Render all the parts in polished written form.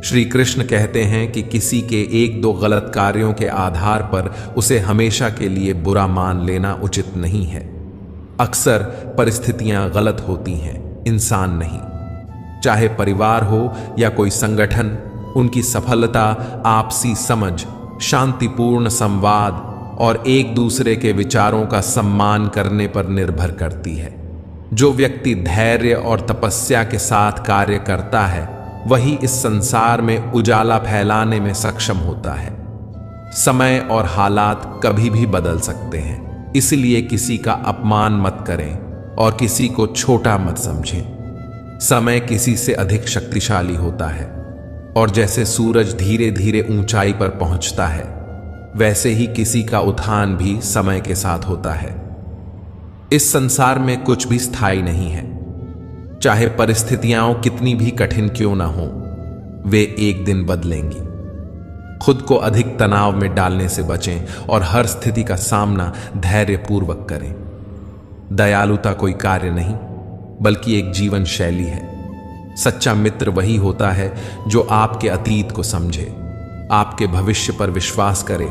श्री कृष्ण कहते हैं कि किसी के एक दो गलत कार्यों के आधार पर उसे हमेशा के लिए बुरा मान लेना उचित नहीं है। अक्सर परिस्थितियां गलत होती हैं, इंसान नहीं। चाहे परिवार हो या कोई संगठन, उनकी सफलता आपसी समझ, शांतिपूर्ण संवाद और एक दूसरे के विचारों का सम्मान करने पर निर्भर करती है। जो व्यक्ति धैर्य और तपस्या के साथ कार्य करता है, वही इस संसार में उजाला फैलाने में सक्षम होता है। समय और हालात कभी भी बदल सकते हैं, इसलिए किसी का अपमान मत करें और किसी को छोटा मत समझें। समय किसी से अधिक शक्तिशाली होता है और जैसे सूरज धीरे धीरे ऊंचाई पर पहुंचता है, वैसे ही किसी का उत्थान भी समय के साथ होता है। इस संसार में कुछ भी स्थायी नहीं है। चाहे परिस्थितियां कितनी भी कठिन क्यों ना हो, वे एक दिन बदलेंगी। खुद को अधिक तनाव में डालने से बचें और हर स्थिति का सामना धैर्यपूर्वक करें। दयालुता कोई कार्य नहीं, बल्कि एक जीवन शैली है। सच्चा मित्र वही होता है जो आपके अतीत को समझे, आपके भविष्य पर विश्वास करे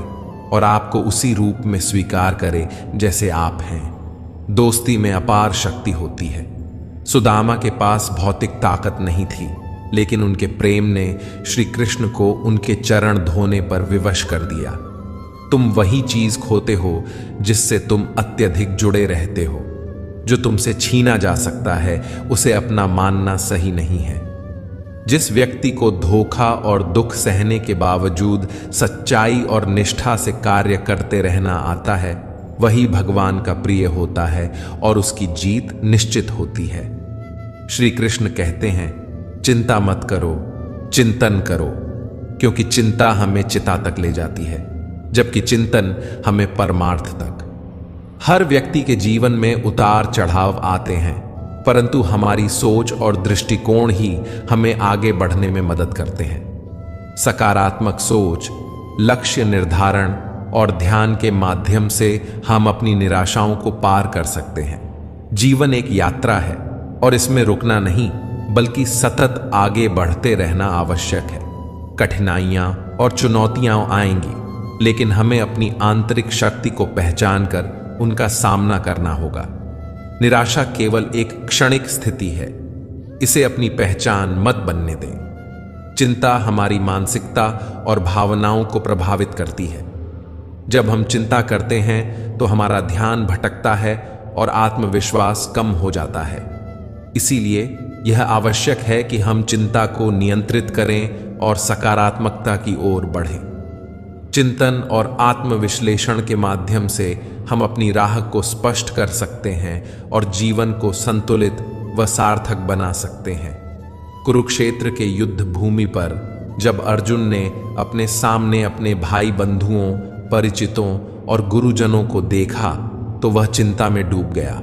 और आपको उसी रूप में स्वीकार करे जैसे आप हैं। दोस्ती में अपार शक्ति होती है। सुदामा के पास भौतिक ताकत नहीं थी, लेकिन उनके प्रेम ने श्री कृष्ण को उनके चरण धोने पर विवश कर दिया। तुम वही चीज खोते हो जिससे तुम अत्यधिक जुड़े रहते हो। जो तुमसे छीना जा सकता है, उसे अपना मानना सही नहीं है। जिस व्यक्ति को धोखा और दुख सहने के बावजूद सच्चाई और निष्ठा से कार्य करते रहना आता है, वही भगवान का प्रिय होता है और उसकी जीत निश्चित होती है। श्री कृष्ण कहते हैं, चिंता मत करो, चिंतन करो, क्योंकि चिंता हमें चिता तक ले जाती है, जबकि चिंतन हमें परमार्थ तक। हर व्यक्ति के जीवन में उतार चढ़ाव आते हैं, परंतु हमारी सोच और दृष्टिकोण ही हमें आगे बढ़ने में मदद करते हैं। सकारात्मक सोच, लक्ष्य निर्धारण और ध्यान के माध्यम से हम अपनी निराशाओं को पार कर सकते हैं। जीवन एक यात्रा है और इसमें रुकना नहीं, बल्कि सतत आगे बढ़ते रहना आवश्यक है। कठिनाइयां और चुनौतियां आएंगी, लेकिन हमें अपनी आंतरिक शक्ति को पहचान कर उनका सामना करना होगा। निराशा केवल एक क्षणिक स्थिति है, इसे अपनी पहचान मत बनने दें। चिंता हमारी मानसिकता और भावनाओं को प्रभावित करती है। जब हम चिंता करते हैं तो हमारा ध्यान भटकता है और आत्मविश्वास कम हो जाता है। इसीलिए यह आवश्यक है कि हम चिंता को नियंत्रित करें और सकारात्मकता की ओर बढ़ें। चिंतन और आत्मविश्लेषण के माध्यम से हम अपनी राह को स्पष्ट कर सकते हैं और जीवन को संतुलित व सार्थक बना सकते हैं। कुरुक्षेत्र के युद्ध भूमि पर जब अर्जुन ने अपने सामने अपने भाई बंधुओं, परिचितों और गुरुजनों को देखा, तो वह चिंता में डूब गया।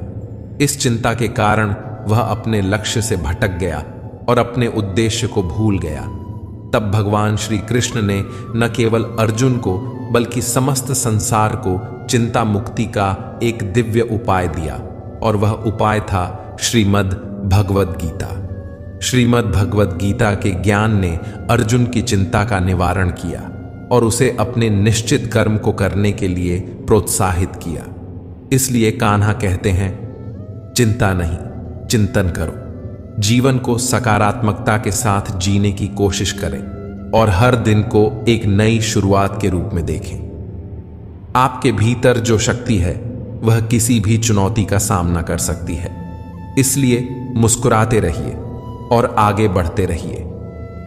इस चिंता के कारण वह अपने लक्ष्य से भटक गया और अपने उद्देश्य को भूल गया। तब भगवान श्री कृष्ण ने न केवल अर्जुन को बल्कि समस्त संसार को चिंता मुक्ति का एक दिव्य उपाय दिया, और वह उपाय था श्रीमद् भगवद गीता। श्रीमद् भगवद गीता के ज्ञान ने अर्जुन की चिंता का निवारण किया और उसे अपने निश्चित कर्म को करने के लिए प्रोत्साहित किया। इसलिए कान्हा कहते हैं, चिंता नहीं, चिंतन करो। जीवन को सकारात्मकता के साथ जीने की कोशिश करें और हर दिन को एक नई शुरुआत के रूप में देखें। आपके भीतर जो शक्ति है, वह किसी भी चुनौती का सामना कर सकती है। इसलिए मुस्कुराते रहिए और आगे बढ़ते रहिए।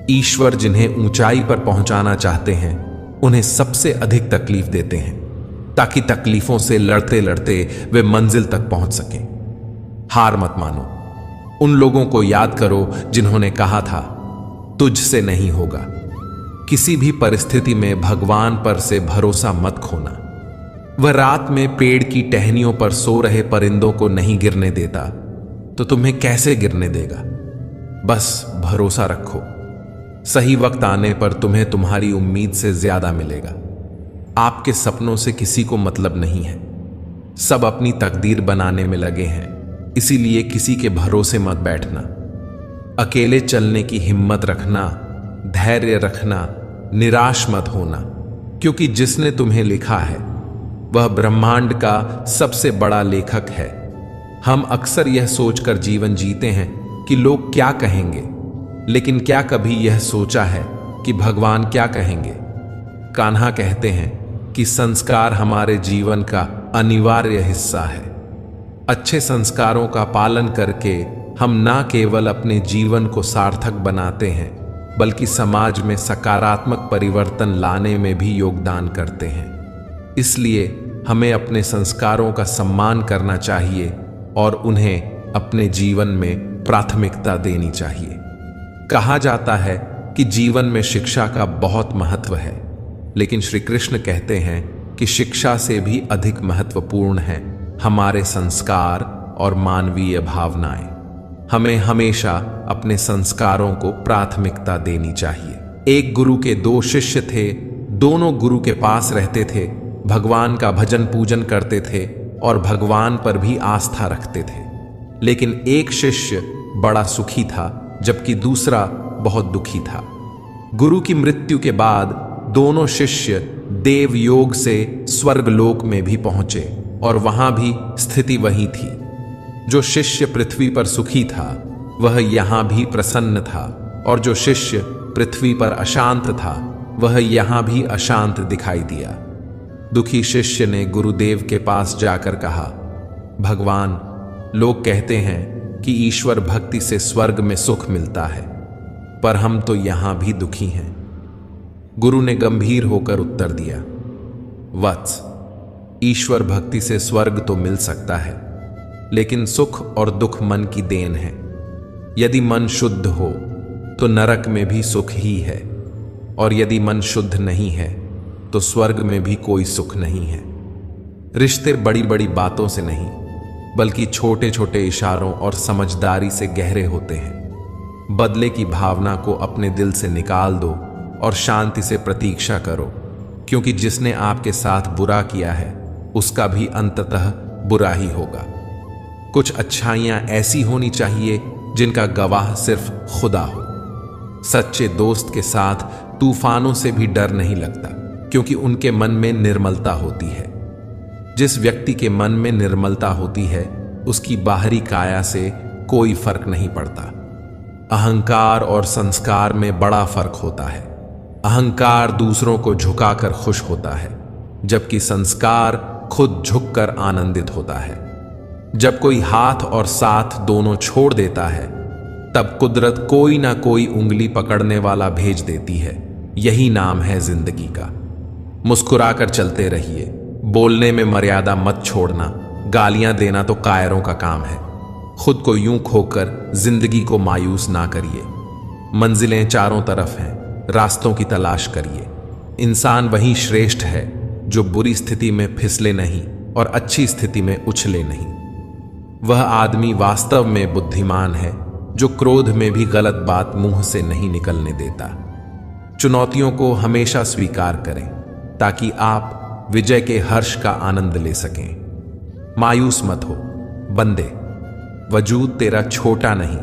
ईश्वर जिन्हें ऊंचाई पर पहुंचाना चाहते हैं, उन्हें सबसे अधिक तकलीफ देते हैं, ताकि तकलीफों से लड़ते लड़ते वे मंजिल तक पहुंच सकें। हार मत मानो। उन लोगों को याद करो जिन्होंने कहा था, तुझसे नहीं होगा। किसी भी परिस्थिति में भगवान पर से भरोसा मत खोना। वह रात में पेड़ की टहनियों पर सो रहे परिंदों को नहीं गिरने देता, तो तुम्हें कैसे गिरने देगा? बस भरोसा रखो। सही वक्त आने पर तुम्हें तुम्हारी उम्मीद से ज्यादा मिलेगा। आपके सपनों से किसी को मतलब नहीं है। सब अपनी तकदीर बनाने में लगे हैं, इसीलिए किसी के भरोसे मत बैठना। अकेले चलने की हिम्मत रखना धैर्य रखना, निराश मत होना, क्योंकि जिसने तुम्हें लिखा है वह ब्रह्मांड का सबसे बड़ा लेखक है। हम अक्सर यह सोचकर जीवन जीते हैं कि लोग क्या कहेंगे, लेकिन क्या कभी यह सोचा है कि भगवान क्या कहेंगे? कान्हा कहते हैं कि संस्कार हमारे जीवन का अनिवार्य हिस्सा है। अच्छे संस्कारों का पालन करके हम ना केवल अपने जीवन को सार्थक बनाते हैं, बल्कि समाज में सकारात्मक परिवर्तन लाने में भी योगदान करते हैं। इसलिए हमें अपने संस्कारों का सम्मान करना चाहिए और उन्हें अपने जीवन में प्राथमिकता देनी चाहिए। कहा जाता है कि जीवन में शिक्षा का बहुत महत्व है, लेकिन श्री कृष्ण कहते हैं कि शिक्षा से भी अधिक महत्वपूर्ण है हमारे संस्कार और मानवीय भावनाएं। हमें हमेशा अपने संस्कारों को प्राथमिकता देनी चाहिए। एक गुरु के 2 शिष्य थे। दोनों गुरु के पास रहते थे, भगवान का भजन पूजन करते थे और भगवान पर भी आस्था रखते थे। लेकिन एक शिष्य बड़ा सुखी था, जबकि दूसरा बहुत दुखी था। गुरु की मृत्यु के बाद दोनों शिष्य देव योग से स्वर्गलोक में भी पहुंचे और वहां भी स्थिति वही थी। जो शिष्य पृथ्वी पर सुखी था वह यहां भी प्रसन्न था, और जो शिष्य पृथ्वी पर अशांत था वह यहां भी अशांत दिखाई दिया। दुखी शिष्य ने गुरुदेव के पास जाकर कहा, भगवान, लोग कहते हैं कि ईश्वर भक्ति से स्वर्ग में सुख मिलता है, पर हम तो यहां भी दुखी हैं। गुरु ने गंभीर होकर उत्तर दिया, वत्स, ईश्वर भक्ति से स्वर्ग तो मिल सकता है, लेकिन सुख और दुख मन की देन है। यदि मन शुद्ध हो तो नरक में भी सुख ही है, और यदि मन शुद्ध नहीं है तो स्वर्ग में भी कोई सुख नहीं है। रिश्ते बड़ी बड़ी बातों से नहीं, बल्कि छोटे छोटे इशारों और समझदारी से गहरे होते हैं। बदले की भावना को अपने दिल से निकाल दो और शांति से प्रतीक्षा करो, क्योंकि जिसने आपके साथ बुरा किया है उसका भी अंततः बुरा ही होगा। कुछ अच्छाइयां ऐसी होनी चाहिए जिनका गवाह सिर्फ खुदा हो। सच्चे दोस्त के साथ तूफानों से भी डर नहीं लगता, क्योंकि उनके मन में निर्मलता होती है। जिस व्यक्ति के मन में निर्मलता होती है उसकी बाहरी काया से कोई फर्क नहीं पड़ता। अहंकार और संस्कार में बड़ा फर्क होता है। अहंकार दूसरों को झुकाकर खुश होता है, जबकि संस्कार खुद झुककर आनंदित होता है। जब कोई हाथ और साथ दोनों छोड़ देता है, तब कुदरत कोई ना कोई उंगली पकड़ने वाला भेज देती है। यही नाम है जिंदगी का। मुस्कुराकर चलते रहिए, बोलने में मर्यादा मत छोड़ना। गालियां देना तो कायरों का काम है। खुद को यूं खोकर जिंदगी को मायूस ना करिए। मंजिलें चारों तरफ हैं, रास्तों की तलाश करिए। इंसान वही श्रेष्ठ है जो बुरी स्थिति में फिसले नहीं और अच्छी स्थिति में उछले नहीं। वह आदमी वास्तव में बुद्धिमान है जो क्रोध में भी गलत बात मुंह से नहीं निकलने देता। चुनौतियों को हमेशा स्वीकार करें ताकि आप विजय के हर्ष का आनंद ले सकें। मायूस मत हो बंदे, वजूद तेरा छोटा नहीं,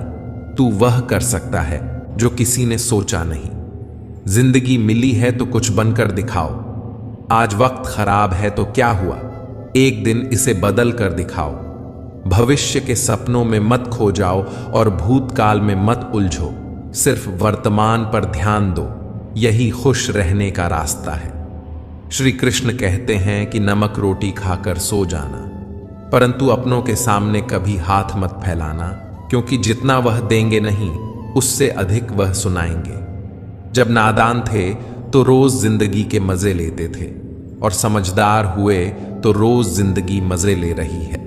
तू वह कर सकता है जो किसी ने सोचा नहीं। जिंदगी मिली है तो कुछ बनकर दिखाओ। आज वक्त खराब है तो क्या हुआ, एक दिन इसे बदल कर दिखाओ। भविष्य के सपनों में मत खो जाओ और भूतकाल में मत उलझो। सिर्फ वर्तमान पर ध्यान दो, यही खुश रहने का रास्ता है। श्री कृष्ण कहते हैं कि नमक रोटी खाकर सो जाना, परंतु अपनों के सामने कभी हाथ मत फैलाना, क्योंकि जितना वह देंगे नहीं उससे अधिक वह सुनाएंगे। जब नादान थे तो रोज जिंदगी के मजे लेते थे, और समझदार हुए तो रोज जिंदगी मजे ले रही है।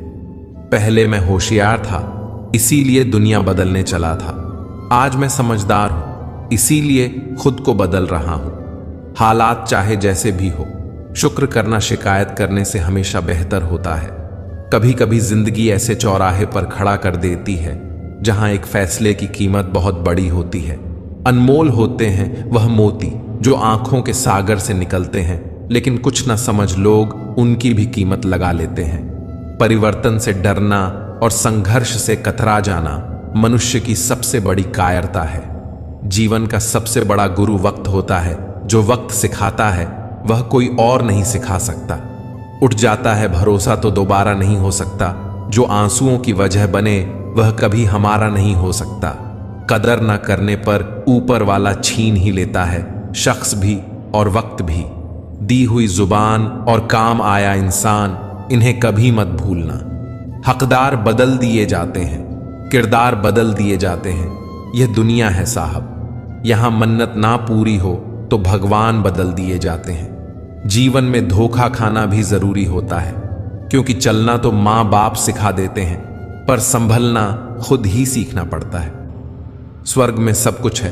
पहले मैं होशियार था, इसीलिए दुनिया बदलने चला था। आज मैं समझदार हूं, इसीलिए खुद को बदल रहा हूं। हालात चाहे जैसे भी हो, शुक्र करना शिकायत करने से हमेशा बेहतर होता है। कभी कभी जिंदगी ऐसे चौराहे पर खड़ा कर देती है जहां एक फैसले की कीमत बहुत बड़ी होती है। अनमोल होते हैं वह मोती जो आंखों के सागर से निकलते हैं, लेकिन कुछ न समझ लोग उनकी भी कीमत लगा लेते हैं। परिवर्तन से डरना और संघर्ष से कतरा जाना मनुष्य की सबसे बड़ी कायरता है। जीवन का सबसे बड़ा गुरु वक्त होता है। जो वक्त सिखाता है वह कोई और नहीं सिखा सकता। उठ जाता है भरोसा तो दोबारा नहीं हो सकता। जो आंसुओं की वजह बने वह कभी हमारा नहीं हो सकता। कदर न करने पर ऊपर वाला छीन ही लेता है, शख्स भी और वक्त भी। दी हुई जुबान और काम आया इंसान, इन्हें कभी मत भूलना। हकदार बदल दिए जाते हैं, किरदार बदल दिए जाते हैं। यह दुनिया है साहब, यहां मन्नत ना पूरी हो तो भगवान बदल दिए जाते हैं। जीवन में धोखा खाना भी जरूरी होता है, क्योंकि चलना तो मां बाप सिखा देते हैं, पर संभलना खुद ही सीखना पड़ता है। स्वर्ग में सब कुछ है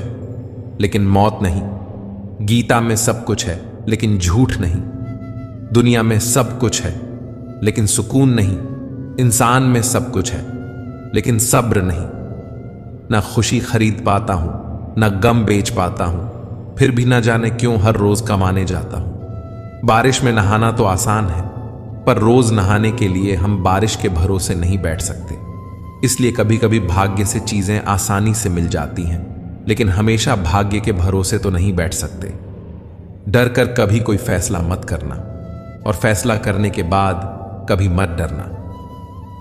लेकिन मौत नहीं। गीता में सब कुछ है लेकिन झूठ नहीं। दुनिया में सब कुछ है लेकिन सुकून नहीं। इंसान में सब कुछ है लेकिन सब्र नहीं। ना खुशी खरीद पाता हूं, ना गम बेच पाता हूं, फिर भी ना जाने क्यों हर रोज कमाने जाता हूं। बारिश में नहाना तो आसान है, पर रोज नहाने के लिए हम बारिश के भरोसे नहीं बैठ सकते। इसलिए कभी कभी भाग्य से चीजें आसानी से मिल जाती हैं, लेकिन हमेशा भाग्य के भरोसे तो नहीं बैठ सकते। डर कर कभी कोई फैसला मत करना, और फैसला करने के बाद कभी मत डरना।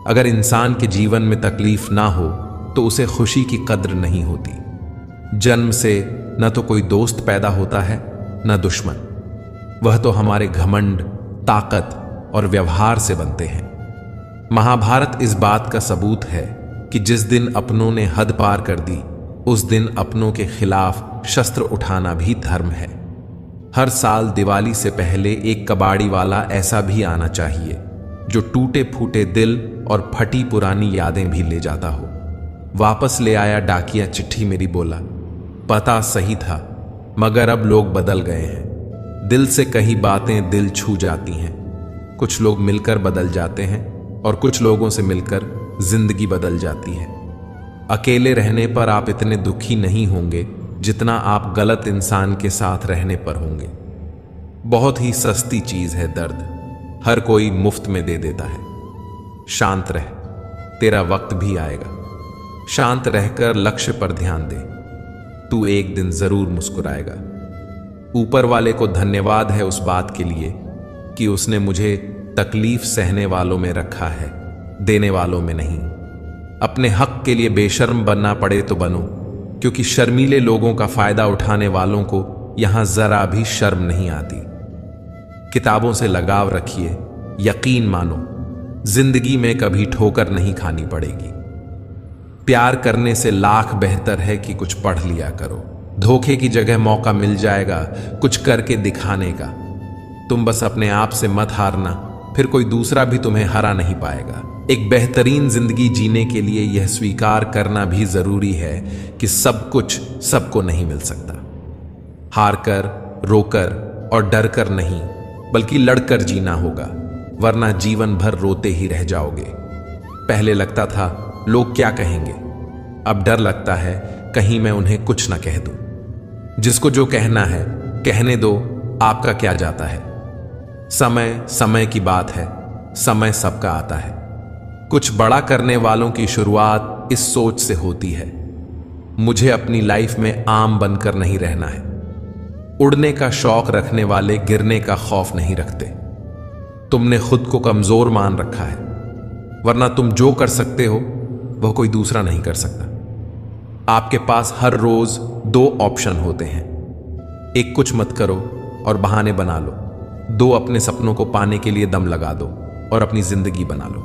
अगर इंसान के जीवन में तकलीफ ना हो तो उसे खुशी की कद्र नहीं होती। जन्म से न तो कोई दोस्त पैदा होता है न दुश्मन, वह तो हमारे घमंड, ताकत और व्यवहार से बनते हैं। महाभारत इस बात का सबूत है कि जिस दिन अपनों ने हद पार कर दी, उस दिन अपनों के खिलाफ शस्त्र उठाना भी धर्म है। हर साल दिवाली से पहले एक कबाड़ी वाला ऐसा भी आना चाहिए जो टूटे फूटे दिल और फटी पुरानी यादें भी ले जाता हो। वापस ले आया डाकिया चिट्ठी मेरी, बोला पता सही था मगर अब लोग बदल गए हैं। दिल से कही बातें दिल छू जाती हैं। कुछ लोग मिलकर बदल जाते हैं और कुछ लोगों से मिलकर जिंदगी बदल जाती है। अकेले रहने पर आप इतने दुखी नहीं होंगे जितना आप गलत इंसान के साथ रहने पर होंगे। बहुत ही सस्ती चीज है दर्द, हर कोई मुफ्त में दे देता है। शांत रह, तेरा वक्त भी आएगा। शांत रहकर लक्ष्य पर ध्यान दे, तू एक दिन जरूर मुस्कुराएगा। ऊपर वाले को धन्यवाद है उस बात के लिए कि उसने मुझे तकलीफ सहने वालों में रखा है, देने वालों में नहीं। अपने हक के लिए बेशर्म बनना पड़े तो बनो, क्योंकि शर्मीले लोगों का फायदा उठाने वालों को यहां जरा भी शर्म नहीं आती। किताबों से लगाव रखिए, यकीन मानो जिंदगी में कभी ठोकर नहीं खानी पड़ेगी। प्यार करने से लाख बेहतर है कि कुछ पढ़ लिया करो। धोखे की जगह मौका मिल जाएगा कुछ करके दिखाने का। तुम बस अपने आप से मत हारना, फिर कोई दूसरा भी तुम्हें हरा नहीं पाएगा। एक बेहतरीन जिंदगी जीने के लिए यह स्वीकार करना भी जरूरी है कि सब कुछ सबको नहीं मिल सकता। हार कर, रोकर और डर कर नहीं, बल्कि लड़कर जीना होगा, वरना जीवन भर रोते ही रह जाओगे। पहले लगता था लोग क्या कहेंगे, अब डर लगता है कहीं मैं उन्हें कुछ ना कह दूं। जिसको जो कहना है कहने दो, आपका क्या जाता है। समय समय की बात है, समय सबका आता है। कुछ बड़ा करने वालों की शुरुआत इस सोच से होती है, मुझे अपनी लाइफ में आम बनकर नहीं रहना है। उड़ने का शौक रखने वाले गिरने का खौफ नहीं रखते। तुमने खुद को कमजोर मान रखा है, वरना तुम जो कर सकते हो वह कोई दूसरा नहीं कर सकता। आपके पास हर रोज दो ऑप्शन होते हैं, एक कुछ मत करो और बहाने बना लो, दो अपने सपनों को पाने के लिए दम लगा दो और अपनी जिंदगी बना लो।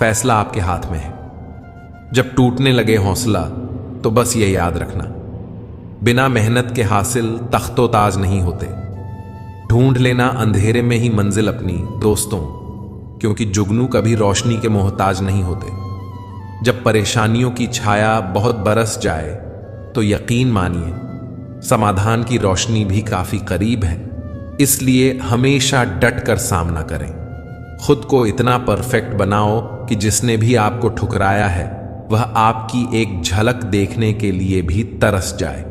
फैसला आपके हाथ में है। जब टूटने लगे हौसला तो बस ये याद रखना, बिना मेहनत के हासिल तख्तो ताज नहीं होते। ढूंढ लेना अंधेरे में ही मंजिल अपनी दोस्तों, क्योंकि जुगनू कभी रोशनी के मोहताज नहीं होते। जब परेशानियों की छाया बहुत बरस जाए तो यकीन मानिए समाधान की रोशनी भी काफी करीब है। इसलिए हमेशा डट कर सामना करें। खुद को इतना परफेक्ट बनाओ कि जिसने भी आपको ठुकराया है वह आपकी एक झलक देखने के लिए भी तरस जाए।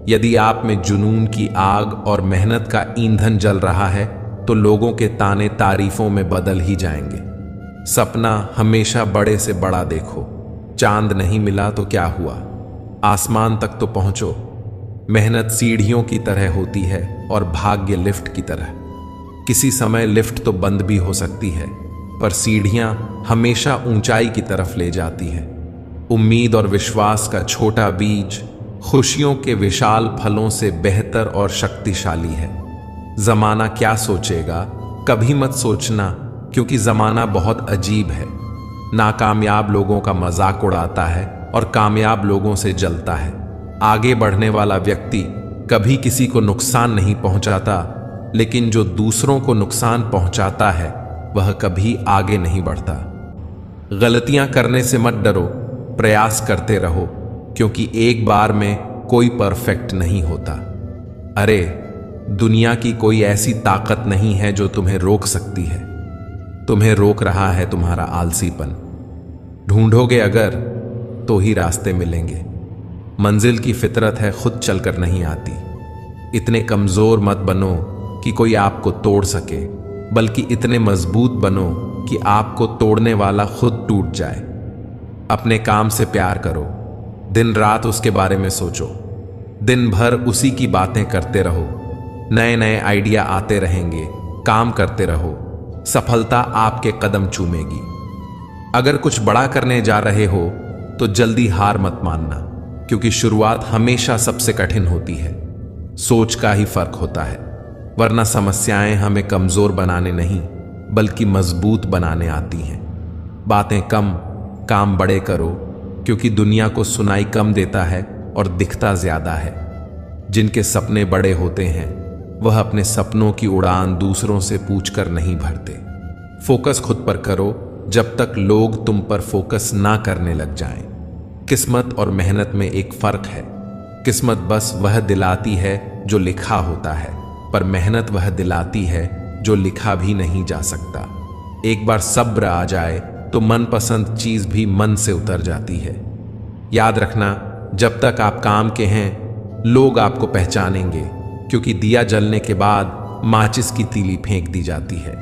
यदि आप में जुनून की आग और मेहनत का ईंधन जल रहा है तो लोगों के ताने तारीफों में बदल ही जाएंगे। सपना हमेशा बड़े से बड़ा देखो। चांद नहीं मिला तो क्या हुआ, आसमान तक तो पहुंचो। मेहनत सीढ़ियों की तरह होती है और भाग्य लिफ्ट की तरह। किसी समय लिफ्ट तो बंद भी हो सकती है, पर सीढ़ियां हमेशा ऊंचाई की तरफ ले जाती है। उम्मीद और विश्वास का छोटा बीज खुशियों के विशाल फलों से बेहतर और शक्तिशाली है। जमाना क्या सोचेगा कभी मत सोचना, क्योंकि जमाना बहुत अजीब है। नाकामयाब लोगों का मजाक उड़ाता है और कामयाब लोगों से जलता है। आगे बढ़ने वाला व्यक्ति कभी किसी को नुकसान नहीं पहुंचाता, लेकिन जो दूसरों को नुकसान पहुंचाता है वह कभी आगे नहीं बढ़ता। गलतियां करने से मत डरो, प्रयास करते रहो, क्योंकि एक बार में कोई परफेक्ट नहीं होता। अरे, दुनिया की कोई ऐसी ताकत नहीं है जो तुम्हें रोक सकती है। तुम्हें रोक रहा है तुम्हारा आलसीपन। ढूंढोगे अगर तो ही रास्ते मिलेंगे। मंजिल की फितरत है खुद चलकर नहीं आती। इतने कमजोर मत बनो कि कोई आपको तोड़ सके, बल्कि इतने मजबूत बनो कि आपको तोड़ने वाला खुद टूट जाए। अपने काम से प्यार करो, दिन रात उसके बारे में सोचो, दिन भर उसी की बातें करते रहो। नए नए आइडिया आते रहेंगे, काम करते रहो, सफलता आपके कदम चूमेगी। अगर कुछ बड़ा करने जा रहे हो तो जल्दी हार मत मानना, क्योंकि शुरुआत हमेशा सबसे कठिन होती है। सोच का ही फर्क होता है, वरना समस्याएं हमें कमजोर बनाने नहीं बल्कि मजबूत बनाने आती हैं। बातें कम, काम बड़े करो, क्योंकि दुनिया को सुनाई कम देता है और दिखता ज्यादा है। जिनके सपने बड़े होते हैं वह अपने सपनों की उड़ान दूसरों से पूछकर नहीं भरते। फोकस खुद पर करो जब तक लोग तुम पर फोकस ना करने लग जाएं। किस्मत और मेहनत में एक फर्क है। किस्मत बस वह दिलाती है जो लिखा होता है, पर मेहनत वह दिलाती है जो लिखा भी नहीं जा सकता। एक बार सब्र आ जाए तो मनपसंद चीज भी मन से उतर जाती है। याद रखना, जब तक आप काम के हैं लोग आपको पहचानेंगे, क्योंकि दिया जलने के बाद माचिस की तीली फेंक दी जाती है।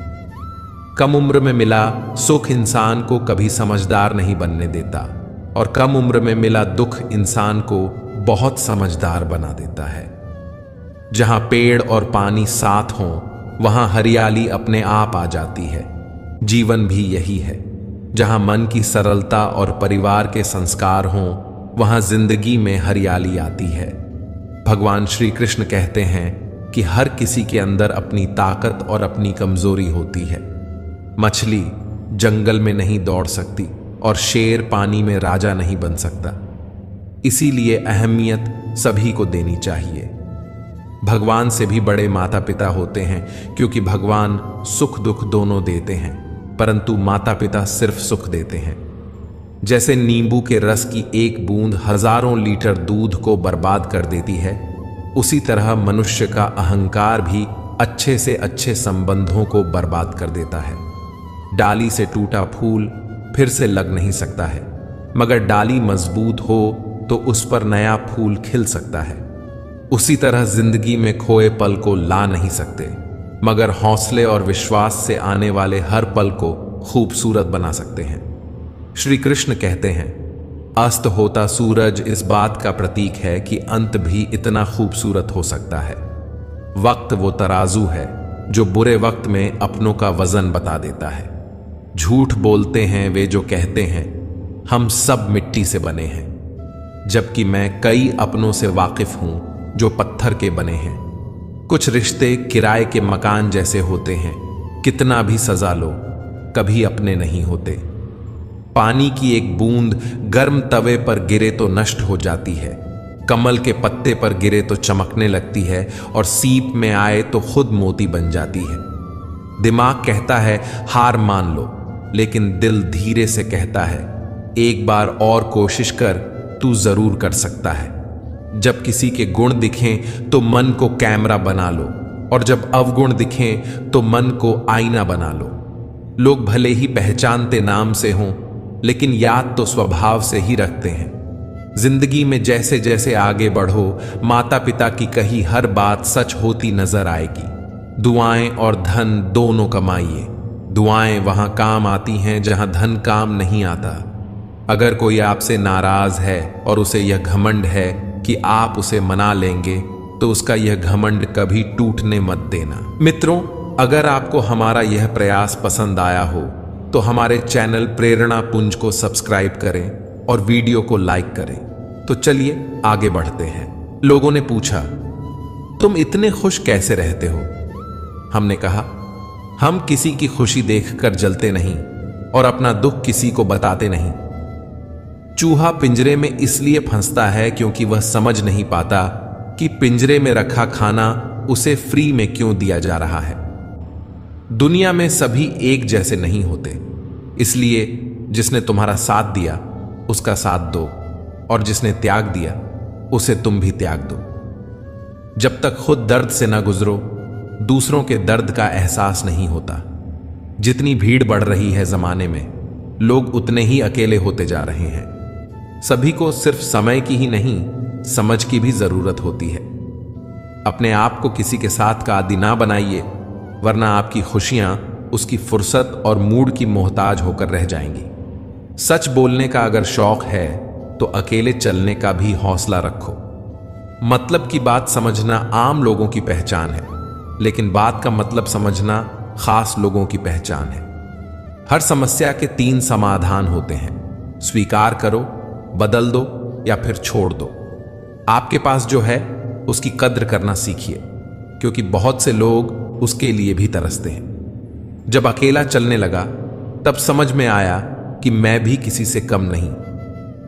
कम उम्र में मिला सुख इंसान को कभी समझदार नहीं बनने देता, और कम उम्र में मिला दुख इंसान को बहुत समझदार बना देता है। जहां पेड़ और पानी साथ हों वहां हरियाली अपने आप आ जाती है। जीवन भी यही है। जहां मन की सरलता और परिवार के संस्कार हों वहां जिंदगी में हरियाली आती है। भगवान श्री कृष्ण कहते हैं कि हर किसी के अंदर अपनी ताकत और अपनी कमजोरी होती है। मछली जंगल में नहीं दौड़ सकती और शेर पानी में राजा नहीं बन सकता। इसीलिए अहमियत सभी को देनी चाहिए। भगवान से भी बड़े माता पिता होते हैं, क्योंकि भगवान सुख दुख दोनों देते हैं, परंतु माता पिता सिर्फ सुख देते हैं। जैसे नींबू के रस की एक बूंद हजारों लीटर दूध को बर्बाद कर देती है, उसी तरह मनुष्य का अहंकार भी अच्छे से अच्छे संबंधों को बर्बाद कर देता है। डाली से टूटा फूल फिर से लग नहीं सकता है, मगर डाली मजबूत हो तो उस पर नया फूल खिल सकता है। उसी तरह जिंदगी में खोए पल को ला नहीं सकते, मगर हौसले और विश्वास से आने वाले हर पल को खूबसूरत बना सकते हैं। श्री कृष्ण कहते हैं, अस्त होता सूरज इस बात का प्रतीक है कि अंत भी इतना खूबसूरत हो सकता है। वक्त वो तराजू है जो बुरे वक्त में अपनों का वजन बता देता है। झूठ बोलते हैं वे जो कहते हैं हम सब मिट्टी से बने हैं, जबकि मैं कई अपनों से वाकिफ हूं जो पत्थर के बने हैं। कुछ रिश्ते किराए के मकान जैसे होते हैं, कितना भी सजा लो कभी अपने नहीं होते। पानी की एक बूंद गर्म तवे पर गिरे तो नष्ट हो जाती है, कमल के पत्ते पर गिरे तो चमकने लगती है, और सीप में आए तो खुद मोती बन जाती है। दिमाग कहता है हार मान लो, लेकिन दिल धीरे से कहता है एक बार और कोशिश कर, तू जरूर कर सकता है। जब किसी के गुण दिखें तो मन को कैमरा बना लो, और जब अवगुण दिखें तो मन को आईना बना लो। लोग भले ही पहचानते नाम से हों, लेकिन याद तो स्वभाव से ही रखते हैं। जिंदगी में जैसे जैसे आगे बढ़ो, माता पिता की कही हर बात सच होती नजर आएगी। दुआएं और धन दोनों कमाइए। दुआएं वहां काम आती हैं जहां धन काम नहीं आता। अगर कोई आपसे नाराज है और उसे यह घमंड है कि आप उसे मना लेंगे तो उसका यह घमंड कभी टूटने मत देना। मित्रों, अगर आपको हमारा यह प्रयास पसंद आया हो तो हमारे चैनल प्रेरणा पुंज को सब्सक्राइब करें और वीडियो को लाइक करें। तो चलिए आगे बढ़ते हैं। लोगों ने पूछा, तुम इतने खुश कैसे रहते हो? हमने कहा, हम किसी की खुशी देखकर जलते नहीं और अपना दुख किसी को बताते नहीं। चूहा पिंजरे में इसलिए फंसता है क्योंकि वह समझ नहीं पाता कि पिंजरे में रखा खाना उसे फ्री में क्यों दिया जा रहा है। दुनिया में सभी एक जैसे नहीं होते, इसलिए जिसने तुम्हारा साथ दिया उसका साथ दो, और जिसने त्याग दिया उसे तुम भी त्याग दो। जब तक खुद दर्द से ना गुजरो, दूसरों के दर्द का एहसास नहीं होता। जितनी भीड़ बढ़ रही है जमाने में, लोग उतने ही अकेले होते जा रहे हैं। सभी को सिर्फ समय की ही नहीं, समझ की भी जरूरत होती है। अपने आप को किसी के साथ का आदी ना बनाइए, वरना आपकी खुशियां उसकी फुर्सत और मूड की मोहताज होकर रह जाएंगी। सच बोलने का अगर शौक है तो अकेले चलने का भी हौसला रखो। मतलब की बात समझना आम लोगों की पहचान है, लेकिन बात का मतलब समझना खास लोगों की पहचान है। हर समस्या के 3 समाधान होते हैं। स्वीकार करो, बदल दो या फिर छोड़ दो। आपके पास जो है उसकी कद्र करना सीखिए, क्योंकि बहुत से लोग उसके लिए भी तरसते हैं। जब अकेला चलने लगा तब समझ में आया कि मैं भी किसी से कम नहीं।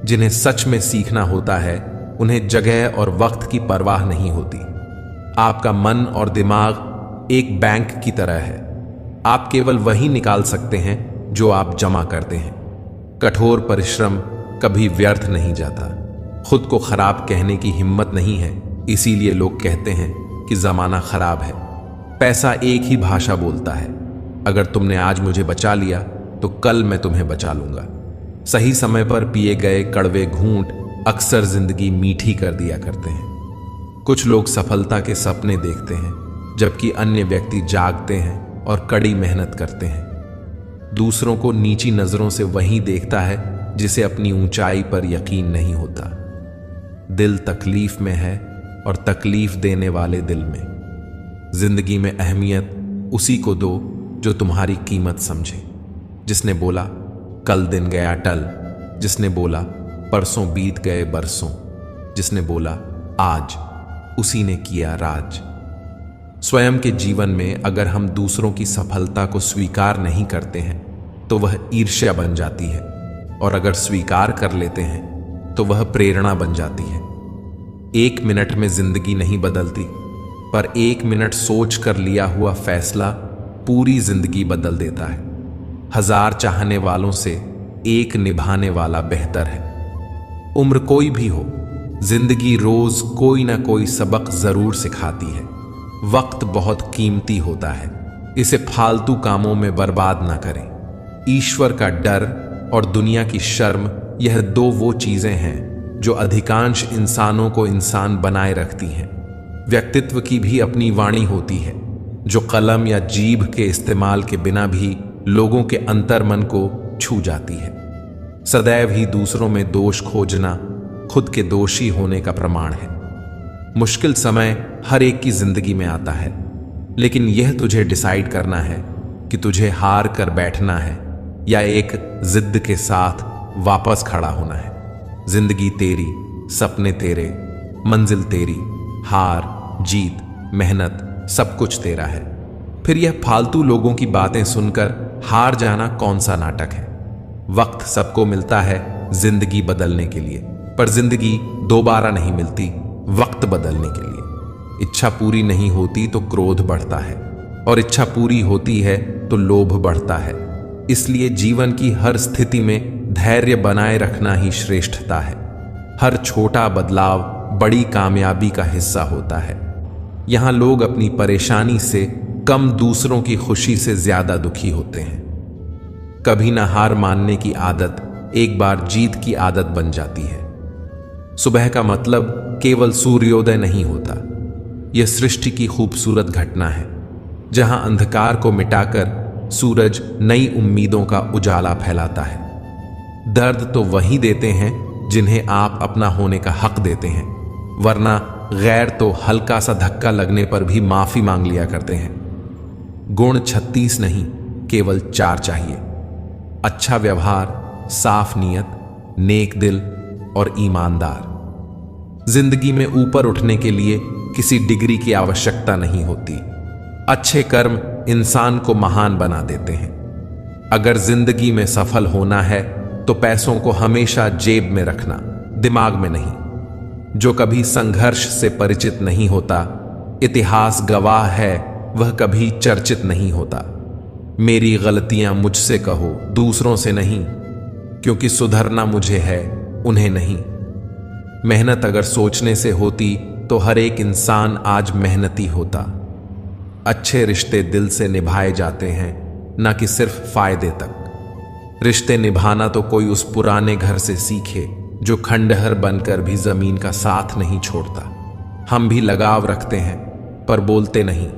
जिन्हें सच में सीखना होता है उन्हें जगह और वक्त की परवाह नहीं होती। आपका मन और दिमाग एक बैंक की तरह है। आप केवल वही निकाल सकते हैं जो आप जमा करते हैं। कठोर परिश्रम कभी व्यर्थ नहीं जाता। खुद को खराब कहने की हिम्मत नहीं है, इसीलिए लोग कहते हैं कि जमाना खराब है। पैसा एक ही भाषा बोलता है। अगर तुमने आज मुझे बचा लिया तो कल मैं तुम्हें बचा लूंगा। सही समय पर पिए गए कड़वे घूंट अक्सर जिंदगी मीठी कर दिया करते हैं। कुछ लोग सफलता के सपने देखते हैं, जबकि अन्य व्यक्ति जागते हैं और कड़ी मेहनत करते हैं। दूसरों को नीची नजरों से वही देखता है जिसे अपनी ऊंचाई पर यकीन नहीं होता। दिल तकलीफ में है और तकलीफ देने वाले दिल में। जिंदगी में अहमियत उसी को दो जो तुम्हारी कीमत समझे। जिसने बोला कल दिन गया टल, जिसने बोला परसों बीत गए बरसों, जिसने बोला आज, उसी ने किया राज। स्वयं के जीवन में अगर हम दूसरों की सफलता को स्वीकार नहीं करते हैं तो वह ईर्ष्या बन जाती है, और अगर स्वीकार कर लेते हैं तो वह प्रेरणा बन जाती है। 1 मिनट में जिंदगी नहीं बदलती, पर 1 मिनट सोच कर लिया हुआ फैसला पूरी जिंदगी बदल देता है। 1000 चाहने वालों से 1 निभाने वाला बेहतर है। उम्र कोई भी हो, जिंदगी रोज कोई ना कोई सबक जरूर सिखाती है। वक्त बहुत कीमती होता है, इसे फालतू कामों में बर्बाद ना करें। ईश्वर का डर और दुनिया की शर्म, यह 2 वो चीजें हैं जो अधिकांश इंसानों को इंसान बनाए रखती हैं। व्यक्तित्व की भी अपनी वाणी होती है, जो कलम या जीभ के इस्तेमाल के बिना भी लोगों के अंतर्मन को छू जाती है। सदैव ही दूसरों में दोष खोजना खुद के दोषी होने का प्रमाण है। मुश्किल समय हर एक की जिंदगी में आता है, लेकिन यह तुझे डिसाइड करना है कि तुझे हार कर बैठना है या एक जिद के साथ वापस खड़ा होना है। जिंदगी तेरी, सपने तेरे, मंजिल तेरी, हार जीत मेहनत सब कुछ तेरा है। फिर यह फालतू लोगों की बातें सुनकर हार जाना कौन सा नाटक है। वक्त सबको मिलता है जिंदगी बदलने के लिए, पर जिंदगी दोबारा नहीं मिलती वक्त बदलने के लिए। इच्छा पूरी नहीं होती तो क्रोध बढ़ता है, और इच्छा पूरी होती है तो लोभ बढ़ता है। इसलिए जीवन की हर स्थिति में धैर्य बनाए रखना ही श्रेष्ठता है। हर छोटा बदलाव बड़ी कामयाबी का हिस्सा होता है। यहां लोग अपनी परेशानी से कम दूसरों की खुशी से ज्यादा दुखी होते हैं। कभी ना हार मानने की आदत एक बार जीत की आदत बन जाती है। सुबह का मतलब केवल सूर्योदय नहीं होता, यह सृष्टि की खूबसूरत घटना है, जहां अंधकार को मिटाकर सूरज नई उम्मीदों का उजाला फैलाता है। दर्द तो वही देते हैं जिन्हें आप अपना होने का हक देते हैं। वरना गैर तो हल्का सा धक्का लगने पर भी माफी मांग लिया करते हैं। गुण 36 नहीं, केवल 4 चाहिए। अच्छा व्यवहार, साफ नीयत, नेक दिल और ईमानदार। जिंदगी में ऊपर उठने के लिए किसी डिग्री की आवश्यकता नहीं होती। अच्छे कर्म इंसान को महान बना देते हैं। अगर जिंदगी में सफल होना है तो पैसों को हमेशा जेब में रखना, दिमाग में नहीं। जो कभी संघर्ष से परिचित नहीं होता, इतिहास गवाह है, वह कभी चर्चित नहीं होता। मेरी गलतियां मुझसे कहो, दूसरों से नहीं, क्योंकि सुधरना मुझे है, उन्हें नहीं। मेहनत अगर सोचने से होती तो हर एक इंसान आज मेहनती होता। अच्छे रिश्ते दिल से निभाए जाते हैं, ना कि सिर्फ फायदे तक। रिश्ते निभाना तो कोई उस पुराने घर से सीखे जो खंडहर बनकर भी जमीन का साथ नहीं छोड़ता। हम भी लगाव रखते हैं पर बोलते नहीं,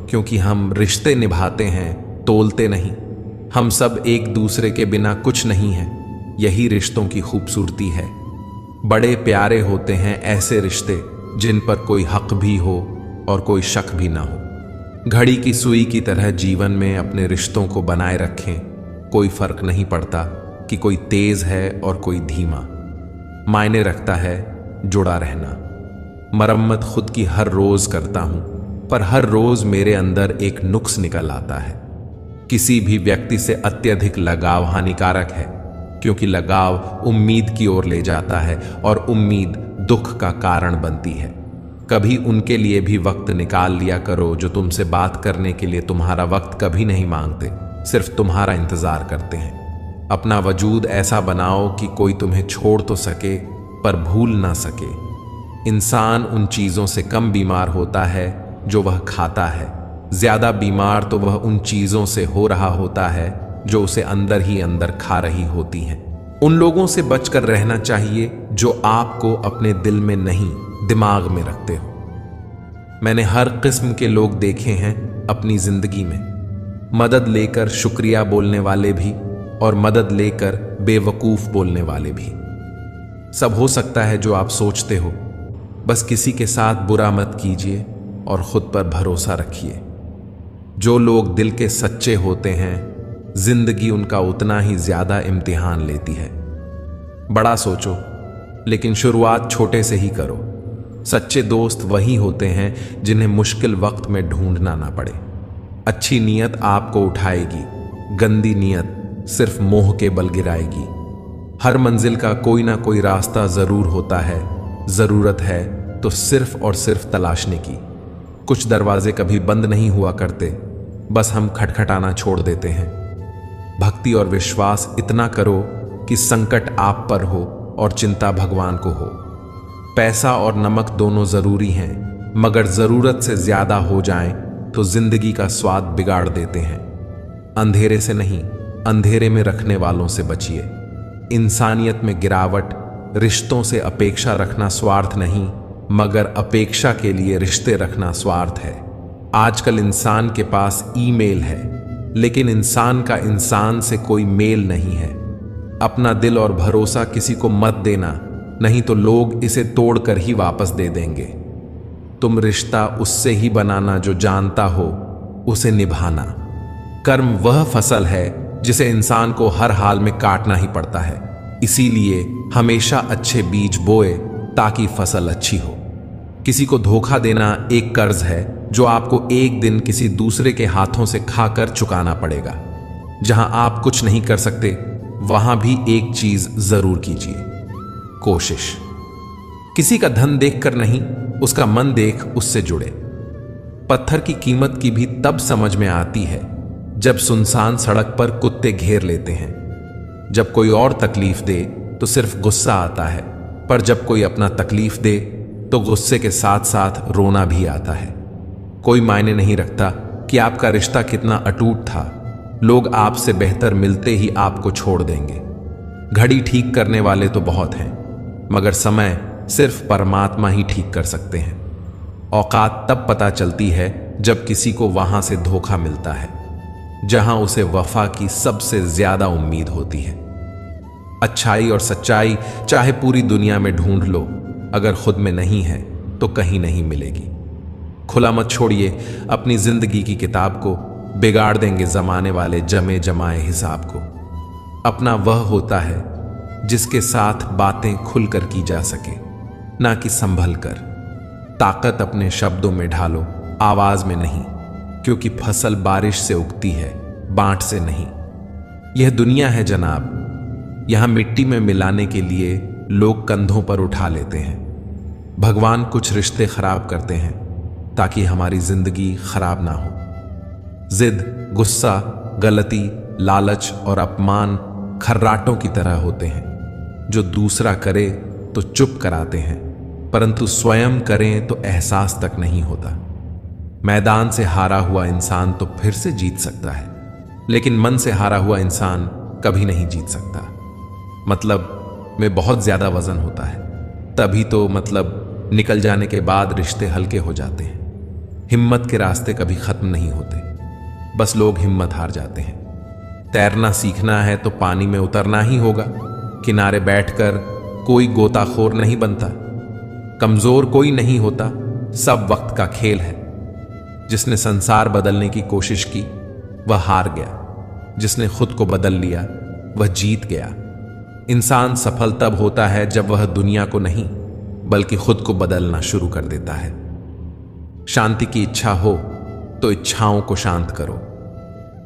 क्योंकि हम रिश्ते निभाते हैं, तोलते नहीं। हम सब एक दूसरे के बिना कुछ नहीं हैं, यही रिश्तों की खूबसूरती है। बड़े प्यारे होते हैं ऐसे रिश्ते जिन पर कोई हक भी हो और कोई शक भी ना हो। घड़ी की सुई की तरह जीवन में अपने रिश्तों को बनाए रखें। कोई फर्क नहीं पड़ता कि कोई तेज है और कोई धीमा। मायने रखता है जुड़ा रहना। मरम्मत खुद की हर रोज करता हूं, पर हर रोज मेरे अंदर एक नुक्स निकल आता है। किसी भी व्यक्ति से अत्यधिक लगाव हानिकारक है, क्योंकि लगाव उम्मीद की ओर ले जाता है और उम्मीद दुख का कारण बनती है। कभी उनके लिए भी वक्त निकाल लिया करो जो तुमसे बात करने के लिए तुम्हारा वक्त कभी नहीं मांगते, सिर्फ तुम्हारा इंतजार करते हैं। अपना वजूद ऐसा बनाओ कि कोई तुम्हें छोड़ तो सके पर भूल ना सके। इंसान उन चीजों से कम बीमार होता है जो वह खाता है, ज्यादा बीमार तो वह उन चीजों से हो रहा होता है जो उसे अंदर ही अंदर खा रही होती हैं। उन लोगों से बचकर रहना चाहिए जो आपको अपने दिल में नहीं, दिमाग में रखते हो। मैंने हर किस्म के लोग देखे हैं अपनी जिंदगी में। मदद लेकर शुक्रिया बोलने वाले भी और मदद लेकर बेवकूफ बोलने वाले भी। सब हो सकता है जो आप सोचते हो। बस किसी के साथ बुरा मत कीजिए और खुद पर भरोसा रखिए। जो लोग दिल के सच्चे होते हैं, जिंदगी उनका उतना ही ज्यादा इम्तिहान लेती है। बड़ा सोचो, लेकिन शुरुआत छोटे से ही करो। सच्चे दोस्त वही होते हैं जिन्हें मुश्किल वक्त में ढूंढना ना पड़े। अच्छी नीयत आपको उठाएगी, गंदी नीयत सिर्फ मोह के बल गिराएगी। हर मंजिल का कोई ना कोई रास्ता जरूर होता है। जरूरत है तो सिर्फ और सिर्फ तलाशने की। कुछ दरवाजे कभी बंद नहीं हुआ करते, बस हम खटखटाना छोड़ देते हैं। भक्ति और विश्वास इतना करो कि संकट आप पर हो और चिंता भगवान को हो। पैसा और नमक दोनों जरूरी हैं, मगर जरूरत से ज्यादा हो जाएं तो जिंदगी का स्वाद बिगाड़ देते हैं। अंधेरे से नहीं, अंधेरे में रखने वालों से बचिए। इंसानियत में गिरावट, रिश्तों से अपेक्षा रखना स्वार्थ नहीं, मगर अपेक्षा के लिए रिश्ते रखना स्वार्थ है। आजकल इंसान के पास ईमेल है, लेकिन इंसान का इंसान से कोई मेल नहीं है। अपना दिल और भरोसा किसी को मत देना, नहीं तो लोग इसे तोड़कर ही वापस दे देंगे। तुम रिश्ता उससे ही बनाना जो जानता हो, उसे निभाना। कर्म वह फसल है जिसे इंसान को हर हाल में काटना ही पड़ता है। इसीलिए हमेशा अच्छे बीज बोए ताकि फसल अच्छी हो। किसी को धोखा देना एक कर्ज है जो आपको एक दिन किसी दूसरे के हाथों से खाकर चुकाना पड़ेगा। जहां आप कुछ नहीं कर सकते, वहां भी एक चीज जरूर कीजिए, कोशिश। किसी का धन देखकर नहीं, उसका मन देख उससे जुड़े। पत्थर की कीमत की भी तब समझ में आती है जब सुनसान सड़क पर कुत्ते घेर लेते हैं। जब कोई और तकलीफ दे तो सिर्फ गुस्सा आता है, पर जब कोई अपना तकलीफ दे तो गुस्से के साथ साथ रोना भी आता है। कोई मायने नहीं रखता कि आपका रिश्ता कितना अटूट था, लोग आपसे बेहतर मिलते ही आपको छोड़ देंगे। घड़ी ठीक करने वाले तो बहुत हैं, मगर समय सिर्फ परमात्मा ही ठीक कर सकते हैं। औकात तब पता चलती है जब किसी को वहां से धोखा मिलता है जहां उसे वफा की सबसे ज्यादा उम्मीद होती है। अच्छाई और सच्चाई चाहे पूरी दुनिया में ढूंढ लो, अगर खुद में नहीं है तो कहीं नहीं मिलेगी। खुला मत छोड़िए अपनी जिंदगी की किताब को, बिगाड़ देंगे जमाने वाले जमे जमाए हिसाब को। अपना वह होता है जिसके साथ बातें खुलकर की जा सके, ना कि संभल कर। ताकत अपने शब्दों में ढालो, आवाज में नहीं, क्योंकि फसल बारिश से उगती है, बांट से नहीं। यह दुनिया है जनाब, यहां मिट्टी में मिलाने के लिए लोग कंधों पर उठा लेते हैं। भगवान कुछ रिश्ते खराब करते हैं ताकि हमारी जिंदगी खराब ना हो। जिद, गुस्सा, गलती, लालच और अपमान खर्राटों की तरह होते हैं जो दूसरा करे तो चुप कराते हैं, परंतु स्वयं करें तो एहसास तक नहीं होता। मैदान से हारा हुआ इंसान तो फिर से जीत सकता है, लेकिन मन से हारा हुआ इंसान कभी नहीं जीत सकता। मतलब में बहुत ज्यादा वजन होता है, तभी तो मतलब निकल जाने के बाद रिश्ते हल्के हो जाते हैं। हिम्मत के रास्ते कभी खत्म नहीं होते, बस लोग हिम्मत हार जाते हैं। तैरना सीखना है तो पानी में उतरना ही होगा। किनारे बैठकर कोई गोताखोर नहीं बनता। कमजोर कोई नहीं होता, सब वक्त का खेल है। जिसने संसार बदलने की कोशिश की वह हार गया, जिसने खुद को बदल लिया वह जीत गया। इंसान सफल तब होता है जब वह दुनिया को नहीं बल्कि खुद को बदलना शुरू कर देता है। शांति की इच्छा हो तो इच्छाओं को शांत करो।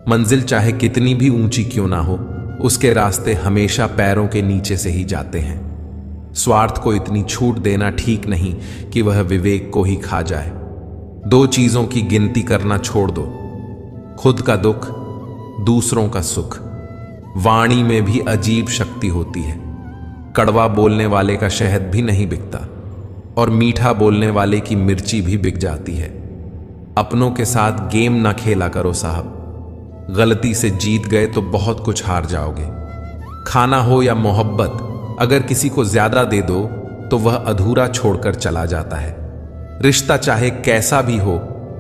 मंजिल चाहे कितनी भी ऊंची क्यों ना हो, उसके रास्ते हमेशा पैरों के नीचे से ही जाते हैं। स्वार्थ को इतनी छूट देना ठीक नहीं कि वह विवेक को ही खा जाए। दो चीजों की गिनती करना छोड़ दो, खुद का दुख, दूसरों का सुख। वाणी में भी अजीब शक्ति होती है। कड़वा बोलने वाले का शहद भी नहीं बिकता और मीठा बोलने वाले की मिर्ची भी बिक जाती है। अपनों के साथ गेम ना खेला करो साहब। गलती से जीत गए तो बहुत कुछ हार जाओगे। खाना हो या मोहब्बत, अगर किसी को ज्यादा दे दो तो वह अधूरा छोड़कर चला जाता है। रिश्ता चाहे कैसा भी हो,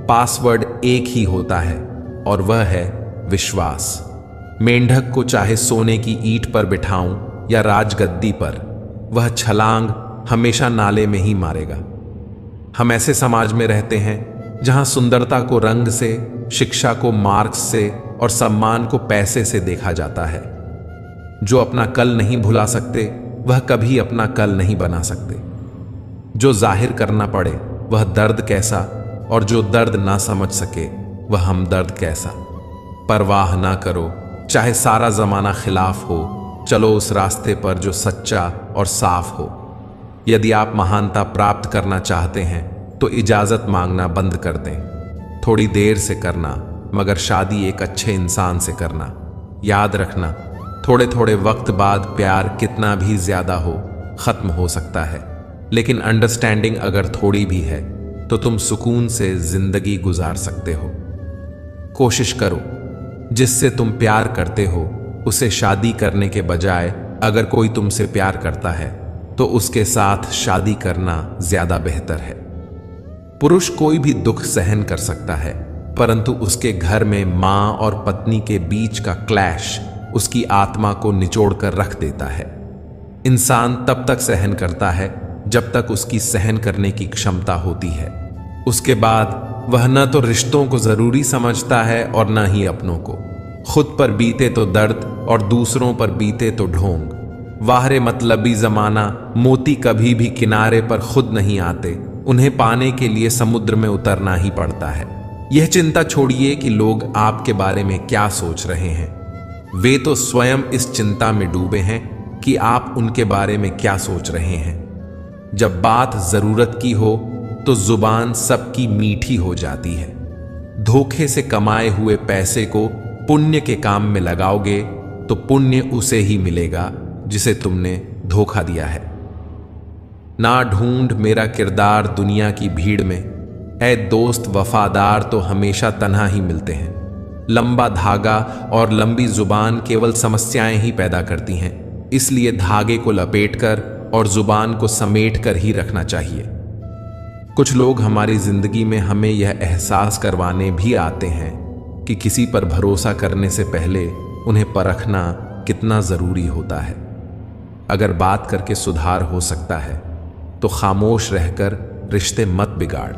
पासवर्ड एक ही होता है और वह है विश्वास। मेंढक को चाहे सोने की ईंट पर बिठाऊं या राजगद्दी पर, वह छलांग हमेशा नाले में ही मारेगा। हम ऐसे समाज में रहते हैं जहां सुंदरता को रंग से, शिक्षा को मार्क्स से और सम्मान को पैसे से देखा जाता है। जो अपना कल नहीं भुला सकते वह कभी अपना कल नहीं बना सकते। जो जाहिर करना पड़े वह दर्द कैसा, और जो दर्द ना समझ सके वह हमदर्द कैसा। परवाह ना करो चाहे सारा जमाना खिलाफ हो, चलो उस रास्ते पर जो सच्चा और साफ हो। यदि आप महानता प्राप्त करना चाहते हैं तो इजाजत मांगना बंद कर दें। थोड़ी देर से करना, मगर शादी एक अच्छे इंसान से करना। याद रखना, थोड़े थोड़े वक्त बाद प्यार कितना भी ज्यादा हो खत्म हो सकता है, लेकिन अंडरस्टैंडिंग अगर थोड़ी भी है तो तुम सुकून से जिंदगी गुजार सकते हो। कोशिश करो जिससे तुम प्यार करते हो उसे शादी करने के बजाय अगर कोई तुमसे प्यार करता है तो उसके साथ शादी करना ज्यादा बेहतर है। पुरुष कोई भी दुख सहन कर सकता है, परंतु उसके घर में मां और पत्नी के बीच का क्लैश उसकी आत्मा को निचोड़कर रख देता है। इंसान तब तक सहन करता है जब तक उसकी सहन करने की क्षमता होती है। उसके बाद वह न तो रिश्तों को जरूरी समझता है और न ही अपनों को। खुद पर बीते तो दर्द और दूसरों पर बीते तो ढोंग। वाहरे मतलबी जमाना, मोती कभी भी किनारे पर खुद नहीं आते, उन्हें पाने के लिए समुद्र में उतरना ही पड़ता है। यह चिंता छोड़िए कि लोग आपके बारे में क्या सोच रहे हैं। वे तो स्वयं इस चिंता में डूबे हैं कि आप उनके बारे में क्या सोच रहे हैं। जब बात जरूरत की हो तो जुबान सबकी मीठी हो जाती है। धोखे से कमाए हुए पैसे को पुण्य के काम में लगाओगे तो पुण्य उसे ही मिलेगा जिसे तुमने धोखा दिया है। ना ढूंढ मेरा किरदार दुनिया की भीड़ में, ऐ दोस्त वफादार तो हमेशा तन्हा ही मिलते हैं। लंबा धागा और लंबी जुबान केवल समस्याएं ही पैदा करती हैं, इसलिए धागे को लपेटकर और जुबान को समेट कर ही रखना चाहिए। कुछ लोग हमारी जिंदगी में हमें यह एहसास करवाने भी आते हैं कि किसी पर भरोसा करने से पहले उन्हें परखना कितना जरूरी होता है। अगर बात करके सुधार हो सकता है तो खामोश रहकर रिश्ते मत बिगाड़।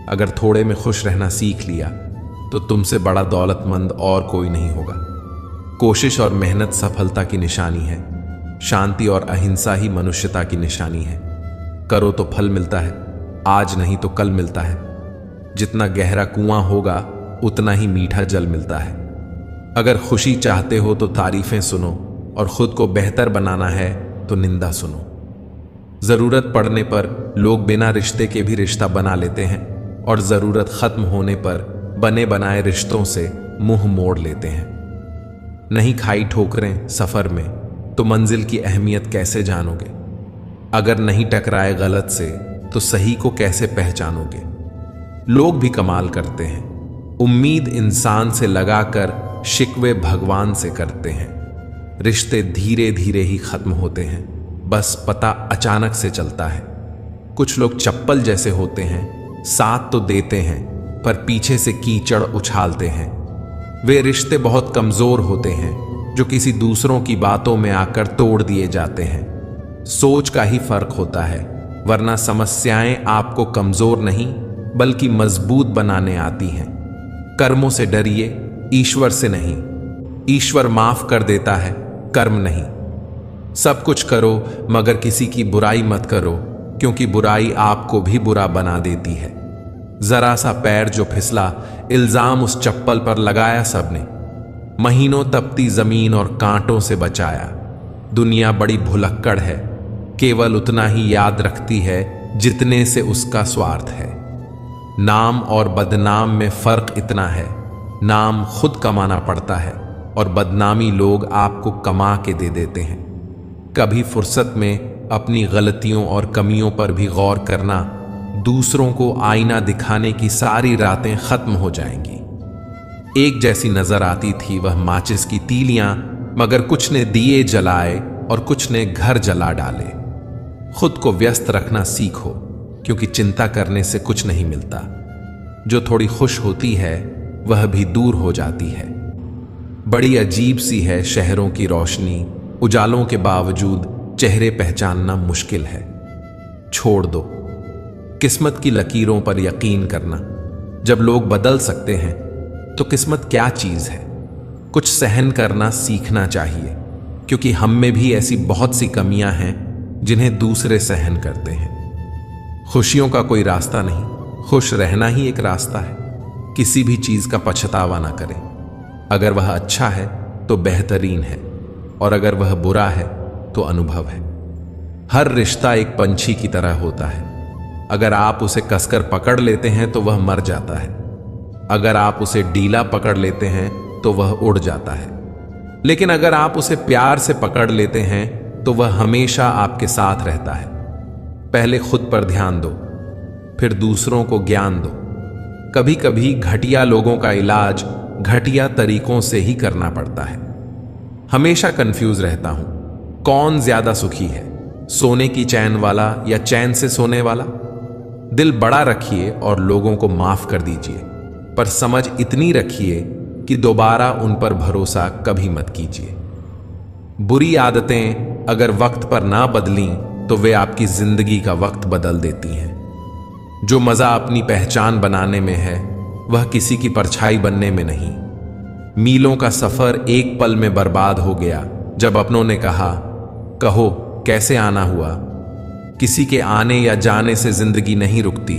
अगर थोड़े में खुश रहना सीख लिया तो तुमसे बड़ा दौलतमंद और कोई नहीं होगा। कोशिश और मेहनत सफलता की निशानी है। शांति और अहिंसा ही मनुष्यता की निशानी है। करो तो फल मिलता है, आज नहीं तो कल मिलता है। जितना गहरा कुआं होगा उतना ही मीठा जल मिलता है। अगर खुशी चाहते हो तो तारीफें सुनो और खुद को बेहतर बनाना है तो निंदा सुनो। जरूरत पड़ने पर लोग बिना रिश्ते के भी रिश्ता बना लेते हैं और जरूरत खत्म होने पर बने बनाए रिश्तों से मुंह मोड़ लेते हैं। नहीं खाई ठोकरें सफर में तो मंजिल की अहमियत कैसे जानोगे? अगर नहीं टकराए गलत से तो सही को कैसे पहचानोगे? लोग भी कमाल करते हैं, उम्मीद इंसान से लगाकर शिकवे भगवान से करते हैं। रिश्ते धीरे धीरे ही खत्म होते हैं, बस पता अचानक से चलता है। कुछ लोग चप्पल जैसे होते हैं, साथ तो देते हैं पर पीछे से कीचड़ उछालते हैं। वे रिश्ते बहुत कमजोर होते हैं जो किसी दूसरों की बातों में आकर तोड़ दिए जाते हैं। सोच का ही फर्क होता है, वरना समस्याएं आपको कमजोर नहीं बल्कि मजबूत बनाने आती हैं। कर्मों से डरिए, ईश्वर से नहीं। ईश्वर माफ कर देता है, कर्म नहीं। सब कुछ करो मगर किसी की बुराई मत करो, क्योंकि बुराई आपको भी बुरा बना देती है। जरा सा पैर जो फिसला, इल्जाम उस चप्पल पर लगाया सबने। महीनों तपती जमीन और कांटों से बचाया। दुनिया बड़ी भुलक्कड़ है, केवल उतना ही याद रखती है जितने से उसका स्वार्थ है। नाम और बदनाम में फर्क इतना है, नाम खुद कमाना पड़ता है और बदनामी लोग आपको कमा के दे देते हैं। कभी फुर्सत में अपनी गलतियों और कमियों पर भी गौर करना, दूसरों को आईना दिखाने की सारी रातें खत्म हो जाएंगी। एक जैसी नजर आती थी वह माचिस की तीलियां, मगर कुछ ने दिए जलाए और कुछ ने घर जला डाले। खुद को व्यस्त रखना सीखो, क्योंकि चिंता करने से कुछ नहीं मिलता। जो थोड़ी खुश होती है वह भी दूर हो जाती है। बड़ी अजीब सी है शहरों की रोशनी, उजालों के बावजूद चेहरे पहचानना मुश्किल है। छोड़ दो, किस्मत की लकीरों पर यकीन करना। जब लोग बदल सकते हैं तो किस्मत क्या चीज है? कुछ सहन करना सीखना चाहिए, क्योंकि हम में भी ऐसी बहुत सी कमियां हैं जिन्हें दूसरे सहन करते हैं। खुशियों का कोई रास्ता नहीं, खुश रहना ही एक रास्ता है। किसी भी चीज का पछतावा ना करें। अगर वह अच्छा है तो बेहतरीन है, और अगर वह बुरा है तो अनुभव है। हर रिश्ता एक पंछी की तरह होता है। अगर आप उसे कसकर पकड़ लेते हैं तो वह मर जाता है। अगर आप उसे ढीला पकड़ लेते हैं तो वह उड़ जाता है। लेकिन अगर आप उसे प्यार से पकड़ लेते हैं तो वह हमेशा आपके साथ रहता है। पहले खुद पर ध्यान दो, फिर दूसरों को ज्ञान दो। कभी कभी घटिया लोगों का इलाज घटिया तरीकों से ही करना पड़ता है। हमेशा कंफ्यूज रहता हूं, कौन ज्यादा सुखी है, सोने की चैन वाला या चैन से सोने वाला? दिल बड़ा रखिए और लोगों को माफ कर दीजिए, पर समझ इतनी रखिए कि दोबारा उन पर भरोसा कभी मत कीजिए। बुरी आदतें अगर वक्त पर ना बदली तो वे आपकी जिंदगी का वक्त बदल देती हैं। जो मजा अपनी पहचान बनाने में है वह किसी की परछाई बनने में नहीं। मीलों का सफर एक पल में बर्बाद हो गया जब अपनों ने कहा, कहो कैसे आना हुआ। किसी के आने या जाने से जिंदगी नहीं रुकती,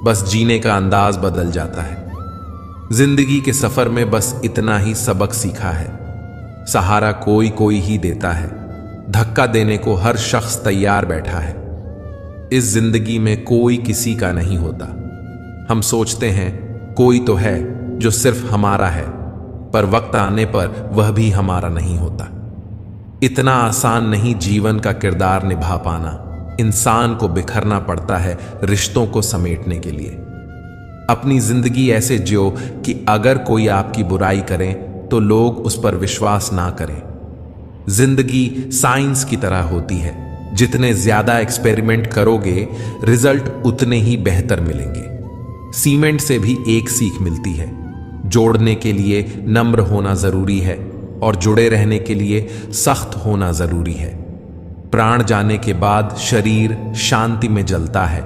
बस जीने का अंदाज बदल जाता है। जिंदगी के सफर में बस इतना ही सबक सीखा है, सहारा कोई कोई ही देता है, धक्का देने को हर शख्स तैयार बैठा है। इस जिंदगी में कोई किसी का नहीं होता। हम सोचते हैं कोई तो है जो सिर्फ हमारा है, पर वक्त आने पर वह भी हमारा नहीं होता। इतना आसान नहीं जीवन का किरदार निभा पाना। इंसान को बिखरना पड़ता है रिश्तों को समेटने के लिए। अपनी जिंदगी ऐसे जियो कि अगर कोई आपकी बुराई करे तो लोग उस पर विश्वास ना करें। जिंदगी साइंस की तरह होती है, जितने ज्यादा एक्सपेरिमेंट करोगे रिजल्ट उतने ही बेहतर मिलेंगे। सीमेंट से भी एक सीख मिलती है, जोड़ने के लिए नम्र होना जरूरी है और जुड़े रहने के लिए सख्त होना जरूरी है। प्राण जाने के बाद शरीर शांति में जलता है,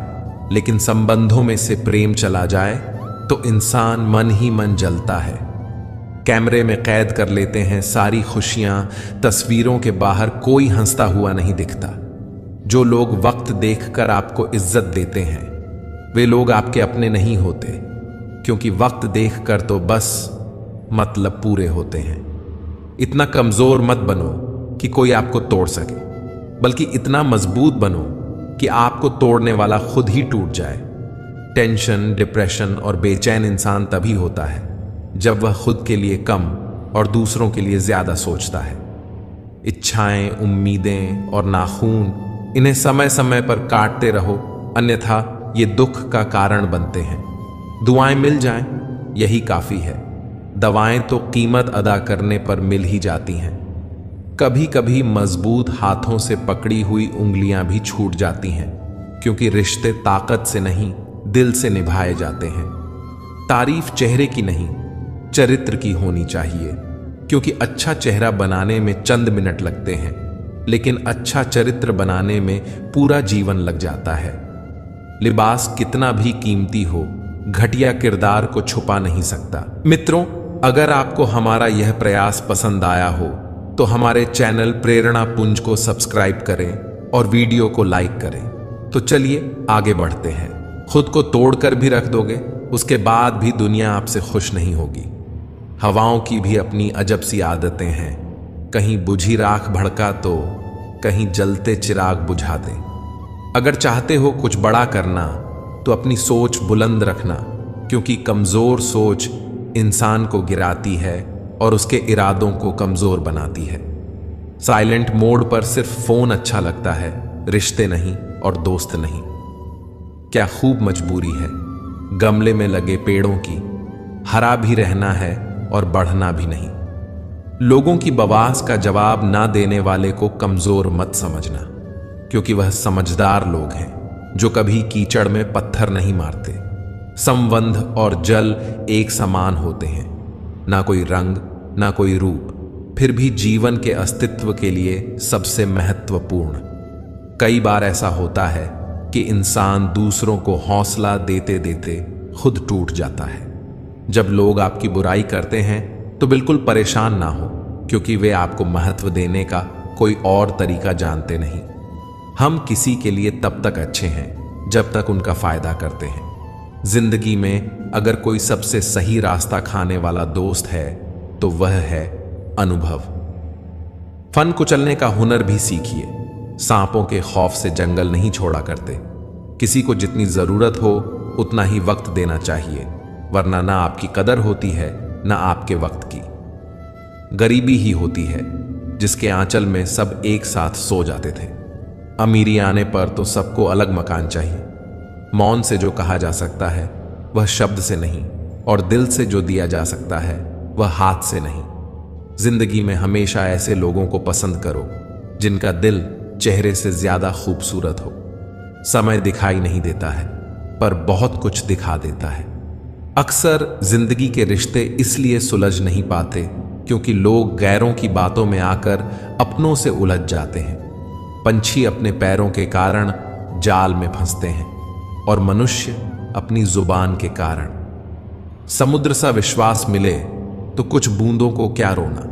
लेकिन संबंधों में से प्रेम चला जाए तो इंसान मन ही मन जलता है। कैमरे में कैद कर लेते हैं सारी खुशियां, तस्वीरों के बाहर कोई हंसता हुआ नहीं दिखता। जो लोग वक्त देखकर आपको इज्जत देते हैं वे लोग आपके अपने नहीं होते, क्योंकि वक्त देखकर तो बस मतलब पूरे होते हैं। इतना कमजोर मत बनो कि कोई आपको तोड़ सके, बल्कि इतना मजबूत बनो कि आपको तोड़ने वाला खुद ही टूट जाए। टेंशन, डिप्रेशन और बेचैन इंसान तभी होता है जब वह खुद के लिए कम और दूसरों के लिए ज्यादा सोचता है। इच्छाएं, उम्मीदें और नाखून, इन्हें समय समय पर काटते रहो, अन्यथा ये दुख का कारण बनते हैं। दुआएं मिल जाएं, यही काफी है। दवाएं तो कीमत अदा करने पर मिल ही जाती हैं। कभी कभी मजबूत हाथों से पकड़ी हुई उंगलियां भी छूट जाती हैं, क्योंकि रिश्ते ताकत से नहीं दिल से निभाए जाते हैं। तारीफ चेहरे की नहीं चरित्र की होनी चाहिए, क्योंकि अच्छा चेहरा बनाने में चंद मिनट लगते हैं, लेकिन अच्छा चरित्र बनाने में पूरा जीवन लग जाता है। लिबास कितना भी कीमती हो, घटिया किरदार को छुपा नहीं सकता। मित्रों, अगर आपको हमारा यह प्रयास पसंद आया हो तो हमारे चैनल प्रेरणा पुंज को सब्सक्राइब करें और वीडियो को लाइक करें। तो चलिए आगे बढ़ते हैं। खुद को तोड़कर भी रख दोगे, उसके बाद भी दुनिया आपसे खुश नहीं होगी। हवाओं की भी अपनी अजब सी आदतें हैं, कहीं बुझी राख भड़का तो कहीं जलते चिराग बुझा दे। अगर चाहते हो कुछ बड़ा करना तो अपनी सोच बुलंद रखना, क्योंकि कमजोर सोच इंसान को गिराती है और उसके इरादों को कमजोर बनाती है। साइलेंट मोड पर सिर्फ फोन अच्छा लगता है, रिश्ते नहीं और दोस्त नहीं। क्या खूब मजबूरी है गमले में लगे पेड़ों की, हरा भी रहना है और बढ़ना भी नहीं। लोगों की बवास का जवाब ना देने वाले को कमजोर मत समझना, क्योंकि वह समझदार लोग हैं जो कभी कीचड़ में पत्थर नहीं मारते। संबंध और जल एक समान होते हैं, ना कोई रंग ना कोई रूप, फिर भी जीवन के अस्तित्व के लिए सबसे महत्वपूर्ण। कई बार ऐसा होता है कि इंसान दूसरों को हौसला देते देते खुद टूट जाता है। जब लोग आपकी बुराई करते हैं तो बिल्कुल परेशान ना हो, क्योंकि वे आपको महत्व देने का कोई और तरीका जानते नहीं। हम किसी के लिए तब तक अच्छे हैं जब तक उनका फायदा करते हैं। जिंदगी में अगर कोई सबसे सही रास्ता खाने वाला दोस्त है तो वह है अनुभव। फन कुचलने का हुनर भी सीखिए। सांपों के खौफ से जंगल नहीं छोड़ा करते। किसी को जितनी जरूरत हो उतना ही वक्त देना चाहिए, वरना ना आपकी कदर होती है ना आपके वक्त की। गरीबी ही होती है जिसके आंचल में सब एक साथ सो जाते थे। अमीरी आने पर तो सबको अलग मकान चाहिए। मौन से जो कहा जा सकता है वह शब्द से नहीं, और दिल से जो दिया जा सकता है वह हाथ से नहीं। जिंदगी में हमेशा ऐसे लोगों को पसंद करो जिनका दिल चेहरे से ज्यादा खूबसूरत हो। समय दिखाई नहीं देता है, पर बहुत कुछ दिखा देता है। अक्सर जिंदगी के रिश्ते इसलिए सुलझ नहीं पाते क्योंकि लोग गैरों की बातों में आकर अपनों से उलझ जाते हैं। पंछी अपने पैरों के कारण जाल में फंसते हैं और मनुष्य अपनी जुबान के कारण। समुद्र सा विश्वास मिले तो कुछ बूंदों को क्या रोना।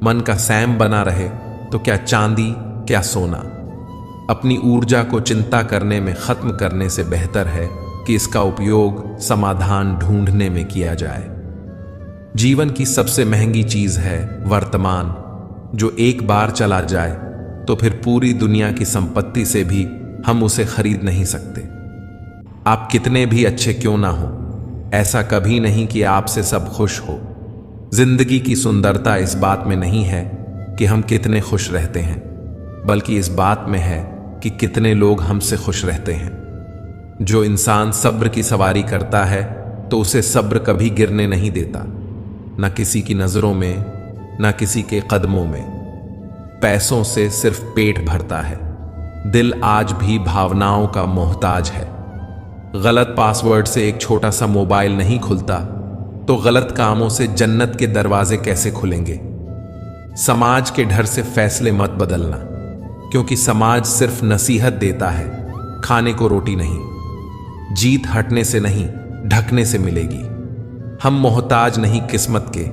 मन का सैम बना रहे तो क्या चांदी क्या सोना। अपनी ऊर्जा को चिंता करने में खत्म करने से बेहतर है कि इसका उपयोग समाधान ढूंढने में किया जाए। जीवन की सबसे महंगी चीज है वर्तमान, जो एक बार चला जाए तो फिर पूरी दुनिया की संपत्ति से भी हम उसे खरीद नहीं सकते। आप कितने भी अच्छे क्यों ना हो, ऐसा कभी नहीं कि आपसे सब खुश हो। जिंदगी की सुंदरता इस बात में नहीं है कि हम कितने खुश रहते हैं, बल्कि इस बात में है कि कितने लोग हमसे खुश रहते हैं। जो इंसान सब्र की सवारी करता है तो उसे सब्र कभी गिरने नहीं देता, ना किसी की नजरों में ना किसी के कदमों में। पैसों से सिर्फ पेट भरता है, दिल आज भी भावनाओं का मोहताज है। गलत पासवर्ड से एक छोटा सा मोबाइल नहीं खुलता, तो गलत कामों से जन्नत के दरवाजे कैसे खुलेंगे। समाज के डर से फैसले मत बदलना, क्योंकि समाज सिर्फ नसीहत देता है, खाने को रोटी नहीं। जीत हटने से नहीं, ढकने से मिलेगी। हम मोहताज नहीं किस्मत के,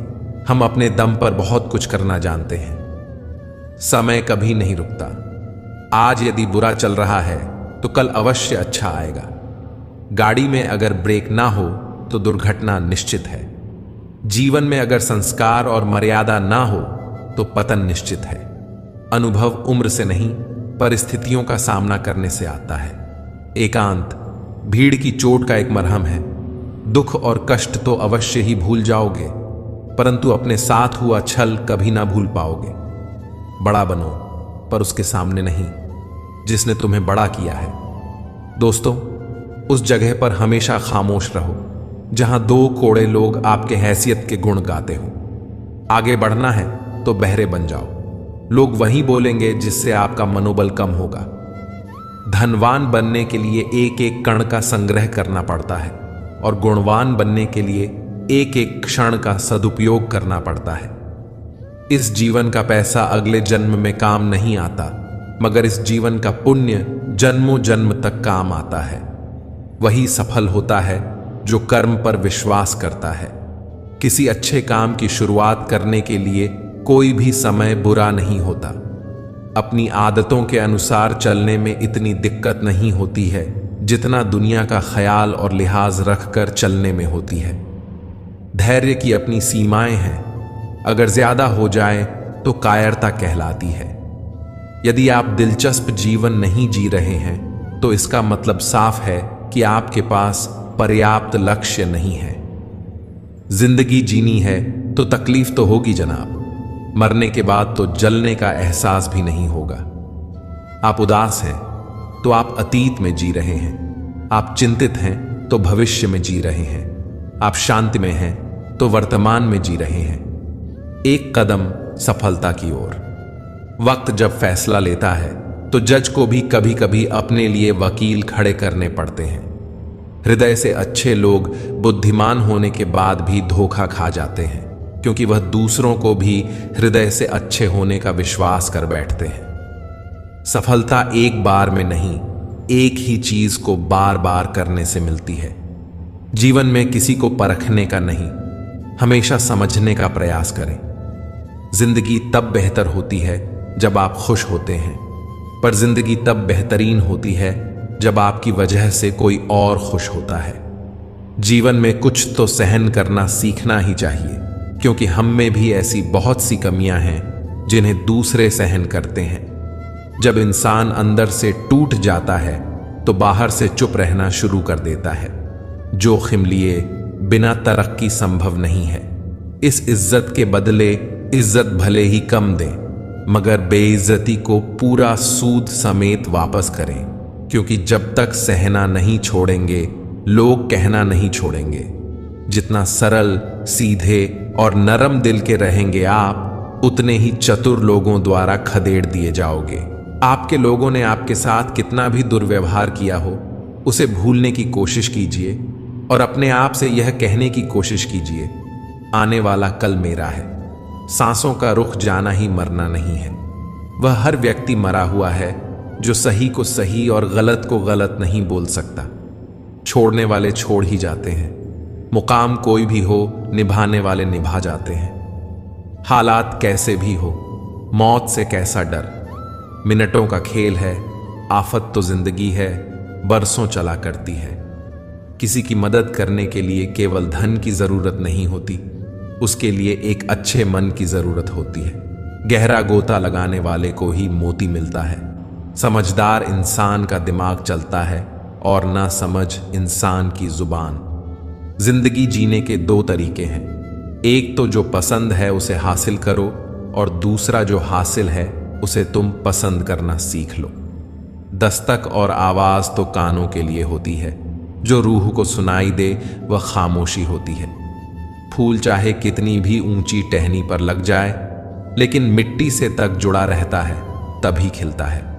हम अपने दम पर बहुत कुछ करना जानते हैं। समय कभी नहीं रुकता। आज यदि बुरा चल रहा है तो कल अवश्य अच्छा आएगा। गाड़ी में अगर ब्रेक ना हो तो दुर्घटना निश्चित है। जीवन में अगर संस्कार और मर्यादा ना हो तो पतन निश्चित है। अनुभव उम्र से नहीं, परिस्थितियों का सामना करने से आता है। एकांत भीड़ की चोट का एक मरहम है। दुख और कष्ट तो अवश्य ही भूल जाओगे, परंतु अपने साथ हुआ छल कभी ना भूल पाओगे। बड़ा बनो, पर उसके सामने नहीं जिसने तुम्हें बड़ा किया है। दोस्तों, उस जगह पर हमेशा खामोश रहो जहां दो कोड़े लोग आपके हैसियत के गुण गाते हो। आगे बढ़ना है तो बहरे बन जाओ। लोग वही बोलेंगे जिससे आपका मनोबल कम होगा। धनवान बनने के लिए एक एक कण का संग्रह करना पड़ता है और गुणवान बनने के लिए एक एक क्षण का सदुपयोग करना पड़ता है। इस जीवन का पैसा अगले जन्म में काम नहीं आता, मगर इस जीवन का पुण्य जन्मों जन्म तक काम आता है। वही सफल होता है जो कर्म पर विश्वास करता है। किसी अच्छे काम की शुरुआत करने के लिए कोई भी समय बुरा नहीं होता। अपनी आदतों के अनुसार चलने में इतनी दिक्कत नहीं होती है जितना दुनिया का ख्याल और लिहाज रखकर चलने में होती है। धैर्य की अपनी सीमाएं हैं। अगर ज्यादा हो जाए तो कायरता कहलाती है। यदि आप दिलचस्प जीवन नहीं जी रहे हैं तो इसका मतलब साफ है कि आपके पास पर्याप्त लक्ष्य नहीं है। जिंदगी जीनी है तो तकलीफ तो होगी जनाब। मरने के बाद तो जलने का एहसास भी नहीं होगा। आप उदास हैं तो आप अतीत में जी रहे हैं। आप चिंतित हैं तो भविष्य में जी रहे हैं। आप शांति में हैं तो वर्तमान में जी रहे हैं। एक कदम सफलता की ओर। वक्त जब फैसला लेता है तो जज को भी कभी कभी अपने लिए वकील खड़े करने पड़ते हैं। हृदय से अच्छे लोग बुद्धिमान होने के बाद भी धोखा खा जाते हैं, क्योंकि वह दूसरों को भी हृदय से अच्छे होने का विश्वास कर बैठते हैं। सफलता एक बार में नहीं, एक ही चीज को बार बार करने से मिलती है। जीवन में किसी को परखने का नहीं, हमेशा समझने का प्रयास करें। जिंदगी तब बेहतर होती है जब आप खुश होते हैं, पर जिंदगी तब बेहतरीन होती है जब आपकी वजह से कोई और खुश होता है। जीवन में कुछ तो सहन करना सीखना ही चाहिए, क्योंकि हम में भी ऐसी बहुत सी कमियां हैं जिन्हें दूसरे सहन करते हैं। जब इंसान अंदर से टूट जाता है तो बाहर से चुप रहना शुरू कर देता है। जोखिम लिए बिना तरक्की संभव नहीं है। इस इज्जत के बदले इज्जत भले ही कम दें, मगर बेइज्जती को पूरा सूद समेत वापस करें, क्योंकि जब तक सहना नहीं छोड़ेंगे लोग कहना नहीं छोड़ेंगे। जितना सरल, सीधे और नरम दिल के रहेंगे आप, उतने ही चतुर लोगों द्वारा खदेड़ दिए जाओगे। आपके लोगों ने आपके साथ कितना भी दुर्व्यवहार किया हो, उसे भूलने की कोशिश कीजिए और अपने आप से यह कहने की कोशिश कीजिए, आने वाला कल मेरा है। सांसों का रुख जाना ही मरना नहीं है। वह हर व्यक्ति मरा हुआ है जो सही को सही और गलत को गलत नहीं बोल सकता। छोड़ने वाले छोड़ ही जाते हैं। मुकाम कोई भी हो, निभाने वाले निभा जाते हैं। हालात कैसे भी हो, मौत से कैसा डर। मिनटों का खेल है, आफत तो जिंदगी है, बरसों चला करती है। किसी की मदद करने के लिए केवल धन की जरूरत नहीं होती, उसके लिए एक अच्छे मन की जरूरत होती है। गहरा गोता लगाने वाले को ही मोती मिलता है। समझदार इंसान का दिमाग चलता है और ना समझ इंसान की जुबान। जिंदगी जीने के दो तरीके हैं। एक तो जो पसंद है उसे हासिल करो, और दूसरा जो हासिल है उसे तुम पसंद करना सीख लो। दस्तक और आवाज तो कानों के लिए होती है, जो रूह को सुनाई दे वह खामोशी होती है। फूल चाहे कितनी भी ऊंची टहनी पर लग जाए, लेकिन मिट्टी से तक जुड़ा रहता है तभी खिलता है।